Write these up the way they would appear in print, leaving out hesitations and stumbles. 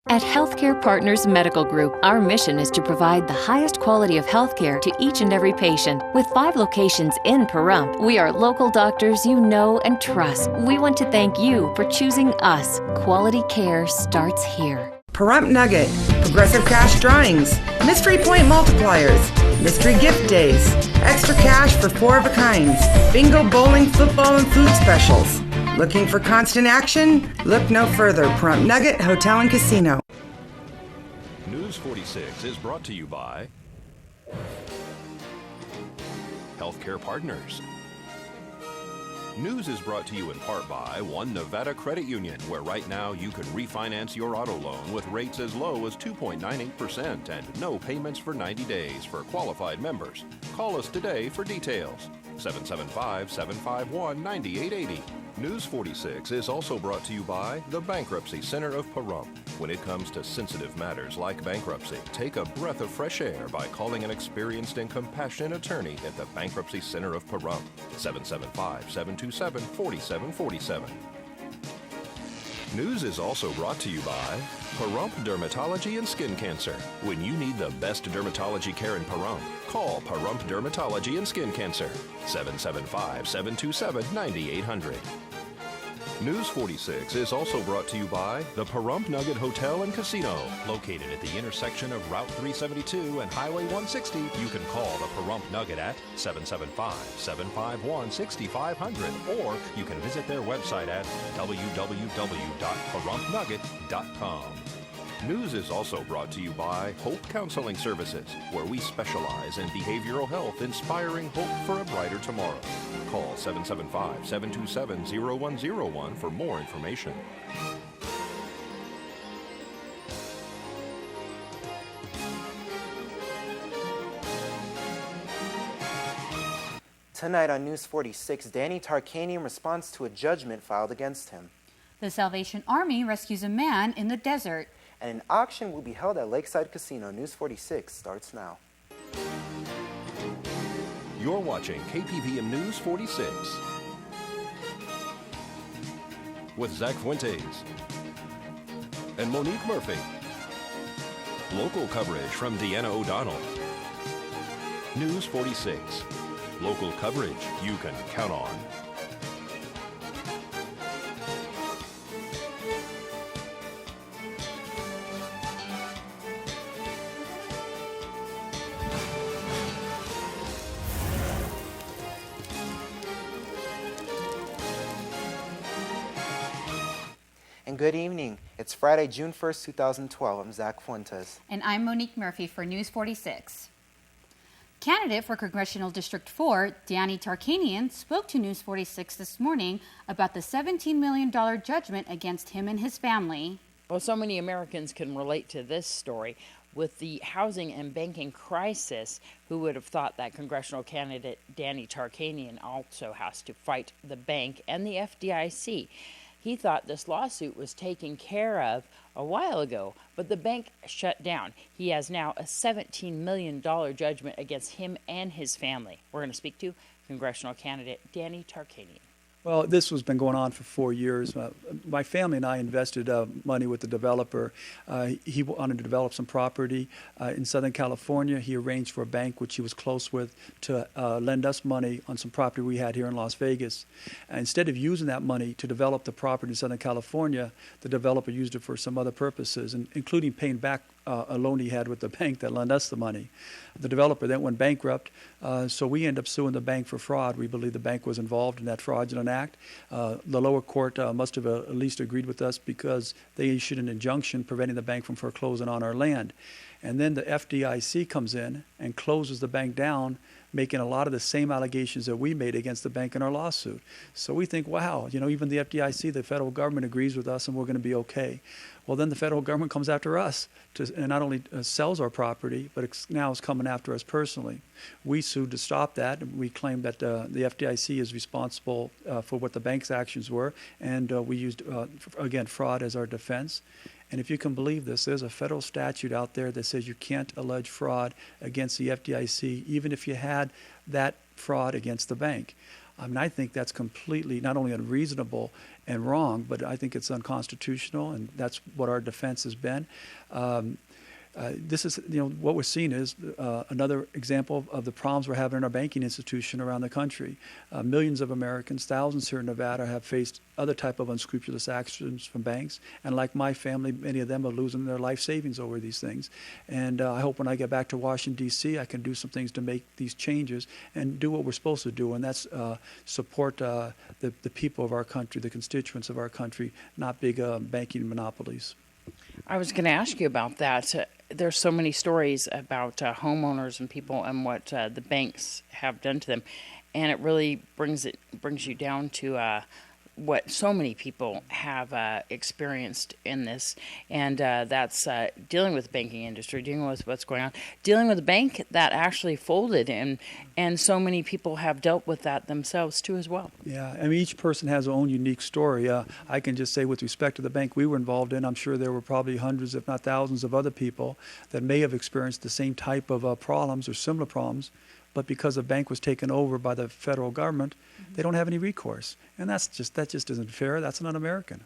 At Healthcare Partners Medical Group, our mission is to provide the highest quality of healthcare to each and every patient. With 5 locations in Pahrump, we are local doctors you know and trust. We want to thank you for choosing us. Quality care starts here. Pahrump Nugget, Progressive Cash Drawings, Mystery Point Multipliers, Mystery Gift Days, Extra Cash for 4 of a kinds, Bingo, Bowling, Football, and Food Specials. Looking for constant action? Look no further. Pahrump Nugget Hotel and Casino. News 46 is brought to you by Healthcare Partners. News is brought to you in part by One Nevada Credit Union, where right now you can refinance your auto loan with rates as low as 2.98% and no payments for 90 days for qualified members. Call us today for details. 775-751-9880. News 46 is also brought to you by the Bankruptcy Center of Pahrump. When it comes to sensitive matters like bankruptcy, take a breath of fresh air by calling an experienced and compassionate attorney at the Bankruptcy Center of Pahrump. 775-727-4747. News is also brought to you by Pahrump Dermatology and Skin Cancer. When you need the best dermatology care in Pahrump, call Pahrump Dermatology and Skin Cancer. 775-727-9800. News 46 is also brought to you by the Pahrump Nugget Hotel and Casino. Located at the intersection of Route 372 and Highway 160, you can call the Pahrump Nugget at 775-751-6500, or you can visit their website at www.parumpnugget.com. News is also brought to you by Hope Counseling Services, where we specialize in behavioral health, inspiring hope for a brighter tomorrow. Call 775-727-0101 for more information. Tonight on News 46, Danny Tarkanian responds to a judgment filed against him. The Salvation Army rescues a man in the desert. And an auction will be held at Lakeside Casino. News 46 starts now. You're watching KPVM News 46 with Zach Fuentes and Monique Murphy. Local coverage from Deanna O'Donnell. News 46. Local coverage you can count on. And good evening. It's Friday, June 1st, 2012. I'm Zach Fuentes. And I'm Monique Murphy for News 46. Candidate for Congressional District 4, Danny Tarkanian, spoke to News 46 this morning about the $17 million judgment against him and his family. Well, so many Americans can relate to this story. With the housing and banking crisis, who would have thought that congressional candidate Danny Tarkanian also has to fight the bank and the FDIC? He thought this lawsuit was taken care of a while ago, but the bank shut down. He has now a $17 million judgment against him and his family. We're going to speak to congressional candidate Danny Tarkanian. Well, this has been going on for 4 years. My family and I invested money with the developer. He wanted to develop some property in Southern California. He arranged for a bank, which he was close with, to lend us money on some property we had here in Las Vegas. Instead of using that money to develop the property in Southern California, the developer used it for some other purposes, including paying back a loan he had with the bank that lent us the money. The developer then went bankrupt, so we ended up suing the bank for fraud. We believe the bank was involved in that fraudulent act. The lower court must have at least agreed with us because they issued an injunction preventing the bank from foreclosing on our land. And then the FDIC comes in and closes the bank down, making a lot of the same allegations that we made against the bank in our lawsuit. So we think, wow, even the FDIC, the federal government, agrees with us and we're going to be okay. Well, then the federal government comes after us and not only sells our property, but now is coming after us personally. We sued to stop that. We claimed that the FDIC is responsible for what the bank's actions were, and we used, again, fraud as our defense. And if you can believe this, there's a federal statute out there that says you can't allege fraud against the FDIC, even if you had that fraud against the bank. I think that's completely not only unreasonable and wrong, but I think it's unconstitutional, and that's what our defense has been. This is, what we're seeing is another example of the problems we're having in our banking institution around the country. Millions of Americans, thousands here in Nevada, have faced other type of unscrupulous actions from banks. And like my family, many of them are losing their life savings over these things. And I hope when I get back to Washington, D.C., I can do some things to make these changes and do what we're supposed to do, and that's support the people of our country, the constituents of our country, not big banking monopolies. I was going to ask you about that. There's so many stories about homeowners and people and what the banks have done to them, and it really brings you down to what so many people have experienced in this, and that's dealing with the banking industry, dealing with what's going on, dealing with a bank that actually folded, and so many people have dealt with that themselves too as well. Yeah, I mean, each person has their own unique story. I can just say with respect to the bank we were involved in, I'm sure there were probably hundreds, if not thousands, of other people that may have experienced the same type of problems or similar problems, but because the bank was taken over by the federal government, they don't have any recourse. And that just isn't fair. That's not American.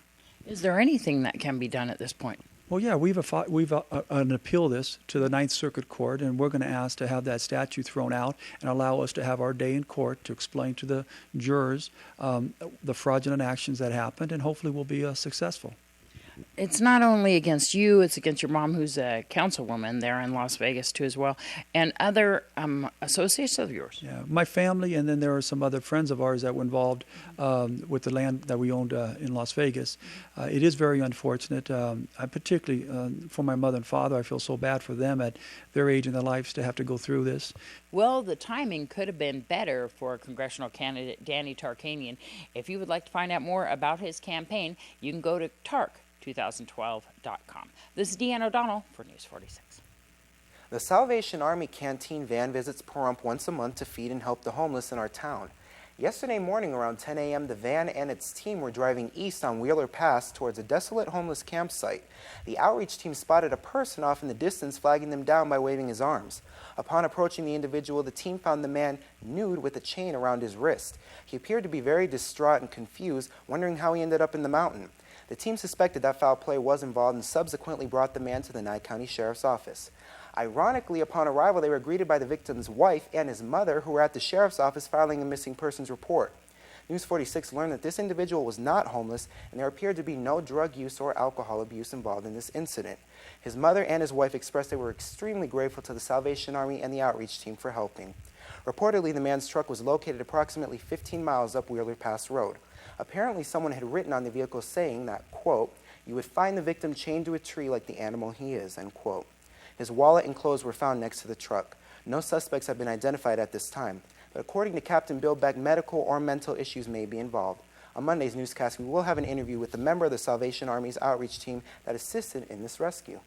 Is there anything that can be done at this point? Well, yeah, we've appealed this to the Ninth Circuit Court, and we're going to ask to have that statute thrown out and allow us to have our day in court to explain to the jurors the fraudulent actions that happened, and hopefully we'll be successful. It's not only against you, it's against your mom, who's a councilwoman there in Las Vegas, too, as well, and other associates of yours. Yeah, my family, and then there are some other friends of ours that were involved with the land that we owned in Las Vegas. It is very unfortunate. I particularly, for my mother and father, I feel so bad for them at their age in their lives to have to go through this. Well, the timing could have been better for congressional candidate Danny Tarkanian. If you would like to find out more about his campaign, you can go to tark2012.com. This is Deanne O'Donnell for News 46. The Salvation Army canteen van visits Pahrump once a month to feed and help the homeless in our town. Yesterday morning around 10 a.m., the van and its team were driving east on Wheeler Pass towards a desolate homeless campsite. The outreach team spotted a person off in the distance, flagging them down by waving his arms. Upon approaching the individual, the team found the man nude with a chain around his wrist. He appeared to be very distraught and confused, wondering how he ended up in the mountain. The team suspected that foul play was involved and subsequently brought the man to the Nye County Sheriff's Office. Ironically, upon arrival, they were greeted by the victim's wife and his mother, who were at the Sheriff's Office filing a missing persons report. News 46 learned that this individual was not homeless, and there appeared to be no drug use or alcohol abuse involved in this incident. His mother and his wife expressed they were extremely grateful to the Salvation Army and the outreach team for helping. Reportedly, the man's truck was located approximately 15 miles up Wheeler Pass Road. Apparently, someone had written on the vehicle saying that, quote, "You would find the victim chained to a tree like the animal he is," end quote. His wallet and clothes were found next to the truck. No suspects have been identified at this time, but according to Captain Bill Beck, medical or mental issues may be involved. On Monday's newscast, we will have an interview with a member of the Salvation Army's outreach team that assisted in this rescue.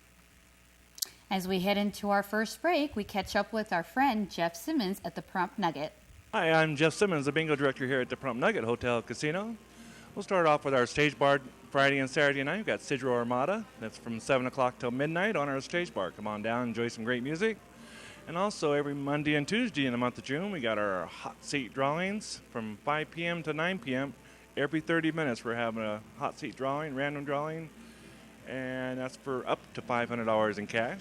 As we head into our first break, we catch up with our friend Jeff Simmons at the Pahrump Nugget. Hi, I'm Jeff Simmons, the bingo director here at the Pahrump Nugget Hotel Casino. We'll start off with our stage bar Friday and Saturday night. We've got Sidro Armada. That's from 7 o'clock till midnight on our stage bar. Come on down, enjoy some great music. And also every Monday and Tuesday in the month of June, we got our hot seat drawings from 5 p.m. to 9 p.m. Every 30 minutes we're having a hot seat drawing, random drawing, and that's for up to $500 in cash.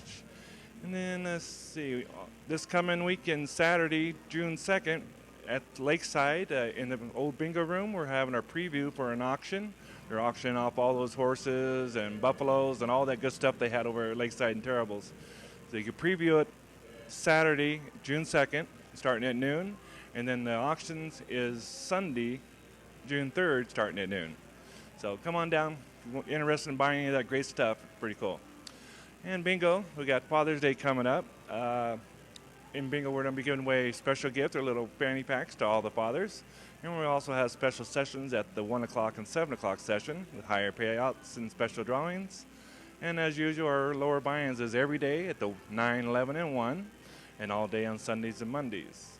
And then let's see, this coming weekend, Saturday, June 2nd, at Lakeside in the old bingo room, we're having our preview for an auction. They're auctioning off all those horses and buffaloes and all that good stuff they had over at Lakeside and Terribles. So you can preview it Saturday, June 2nd, starting at noon. And then the auctions is Sunday, June 3rd, starting at noon. So come on down if you're interested in buying any of that great stuff. Pretty cool. And bingo, we got Father's Day coming up. In bingo, we're going to be giving away special gifts or little fanny packs to all the fathers. And we also have special sessions at the 1 o'clock and 7 o'clock session with higher payouts and special drawings. And as usual, our lower buy-ins is every day at the 9, 11, and 1, and all day on Sundays and Mondays.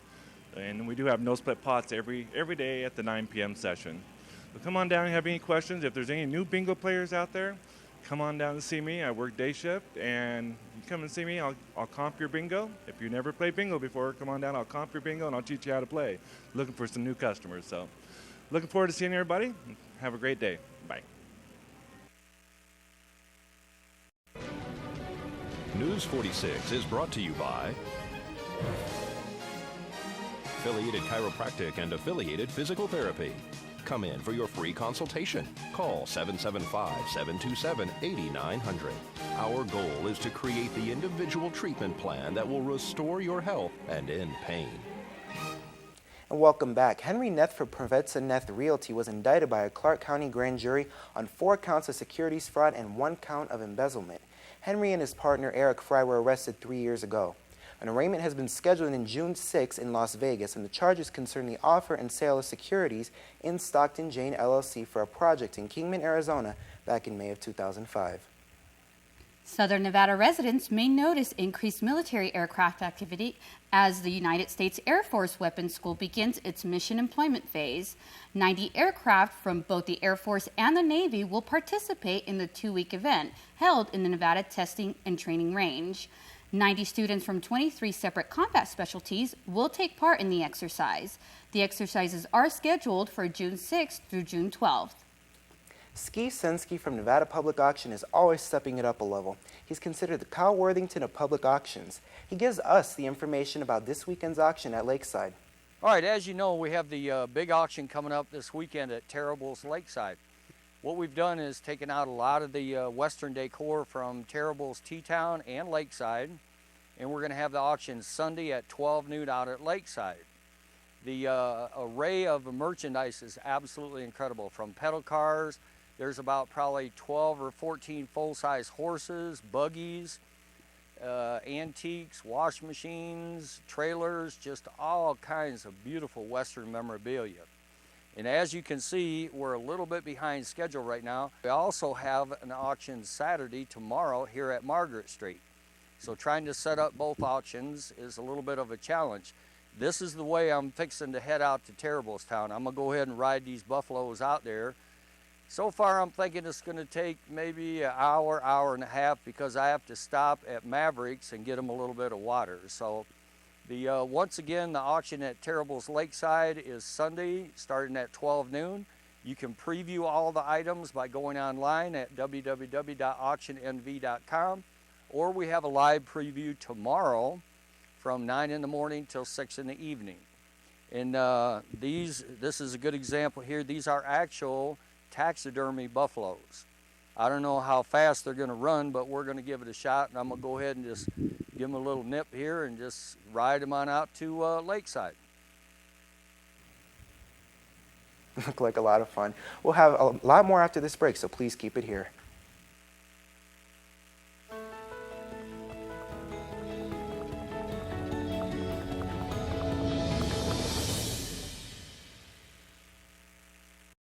And we do have no split pots every day at the 9 p.m. session. So come on down and have any questions. If there's any new bingo players out there, come on down and see me. I work day shift, and you come and see me. I'll comp your bingo. If you never played bingo before, come on down. I'll comp your bingo, and I'll teach you how to play. Looking for some new customers. So looking forward to seeing everybody. Have a great day. Bye. News 46 is brought to you by Affiliated Chiropractic and Affiliated Physical Therapy. Come in for your free consultation. Call 775-727-8900. Our goal is to create the individual treatment plan that will restore your health and end pain. And welcome back. Henry Neth for Prevets and Neth Realty was indicted by a Clark County grand jury on 4 counts of securities fraud and 1 count of embezzlement. Henry and his partner Eric Fry were arrested 3 years ago. An arraignment has been scheduled in June 6 in Las Vegas, and the charges concern the offer and sale of securities in Stockton Jane LLC for a project in Kingman, Arizona back in May of 2005. Southern Nevada residents may notice increased military aircraft activity as the United States Air Force Weapons School begins its mission employment phase. 90 aircraft from both the Air Force and the Navy will participate in the 2-week event held in the Nevada Testing and Training Range. 90 students from 23 separate combat specialties will take part in the exercise. The exercises are scheduled for June 6th through June 12th. Ski Sensky from Nevada Public Auction is always stepping it up a level. He's considered the Kyle Worthington of public auctions. He gives us the information about this weekend's auction at Lakeside. All right, as you know, we have the big auction coming up this weekend at Terrible's Lakeside. What we've done is taken out a lot of the Western decor from Terrible's T-Town and Lakeside, and we're going to have the auction Sunday at 12 noon out at Lakeside. The array of merchandise is absolutely incredible, from pedal cars. There's about probably 12 or 14 full-size horses, buggies, antiques, wash machines, trailers, just all kinds of beautiful Western memorabilia. And as you can see, we're a little bit behind schedule right now. We also have an auction Saturday, tomorrow, here at Margaret Street. So trying to set up both auctions is a little bit of a challenge. This is the way I'm fixing to head out to Terriblestown. I'm gonna go ahead and ride these buffaloes out there. So far, I'm thinking it's gonna take maybe an hour, hour and a half, because I have to stop at Mavericks and get them a little bit of water. So once again, the auction at Terrible's Lakeside is Sunday, starting at 12 noon. You can preview all the items by going online at www.auctionnv.com, or we have a live preview tomorrow from 9 in the morning till 6 in the evening. And this is a good example here. These are actual taxidermy buffaloes. I don't know how fast they're going to run, but we're going to give it a shot, and I'm going to go ahead and just give them a little nip here and just ride them on out to Lakeside. Look like a lot of fun. We'll have a lot more after this break, so please keep it here.